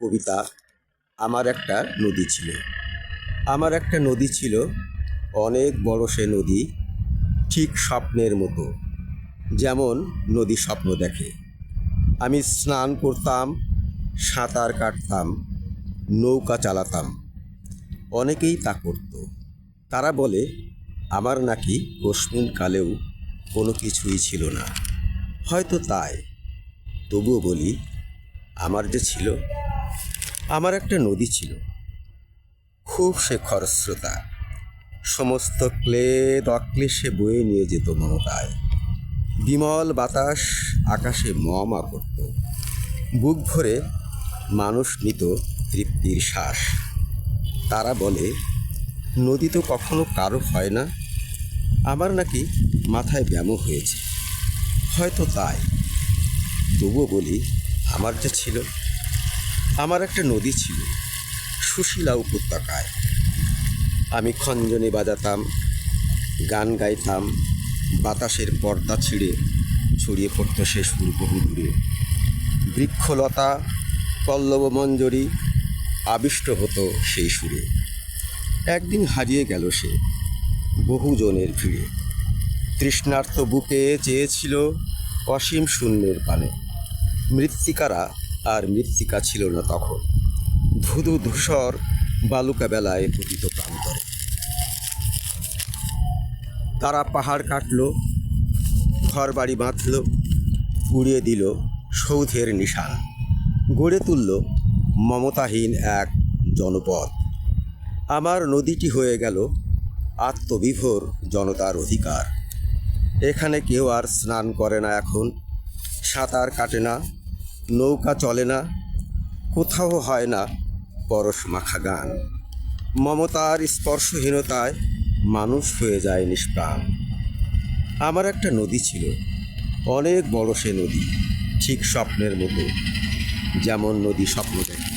কবিতা। আমার একটা নদী ছিল। আমার একটা নদী ছিল, অনেক বড় সে নদী, ঠিক স্বপ্নের মতো, যেমন নদী স্বপ্ন দেখে। আমি স্নান করতাম, সাঁতার কাটতাম, নৌকা চালাতাম। অনেকেই তা করত। তারা বলে আমার নাকি কালেও কোনো কিছুই ছিল না। হয়তো তাই, তবুও বলি আমার যে ছিল। আমার একটা নদী ছিল, খুব সে খরস্রোতা, সমস্ত ক্লেদ অক্লেশে বয়ে নিয়ে যেত মমতায়। বিমল বাতাস আকাশে মমা করত, বুক ভরে মানুষ নিত তৃপ্তির শ্বাস। তারা বলে নদী তো কখনো কারো হয় না, আমার নাকি মাথায় ব্যামো হয়েছে। হয়তো তাই, তবুও বলি আমার যে ছিল। আমার একটা নদী ছিল, সুশীলা উপত্যকায়। আমি খঞ্জনি বাজাতাম, গান গাইতাম, বাতাসের পর্দা ছিঁড়ে ছড়িয়ে পড়ত সে সুর বহু দূরে। বৃক্ষলতা পল্লব মঞ্জরি আবিষ্ট হতো সেই সুরে। একদিন হারিয়ে গেল সে বহুজনের ভিড়ে। তৃষ্ণার্ত বুকে চেয়েছিল অসীম শূন্যের পানে। মৃত্তিকারা আর মৃত্তিকা ছিল না তখন, ধুধু ধূসর বালুকা বেলায় পতিত প্রান্তরে। তারা পাহাড় কাটল, ঘর বাড়ি বাঁধল, উড়িয়ে দিল সৌধের নিশান, গড়ে তুলল মমতাহীন এক জনপদ। আমার নদীটি হয়ে গেল আত্মবিভোর জনতার অধিকার। এখানে কেউ আর স্নান করে না এখন, সাঁতার কাটে না, নৌকা চলে না, কোথাও হয় না পরশ মাখা গান। মমতার স্পর্শহীনতায় মানুষ হয়ে যায় নিষ্প্রাণ। আমার একটা নদী ছিল, অনেক বড় সে নদী, ঠিক স্বপ্নের মতো, যেমন নদী স্বপ্ন দেখে।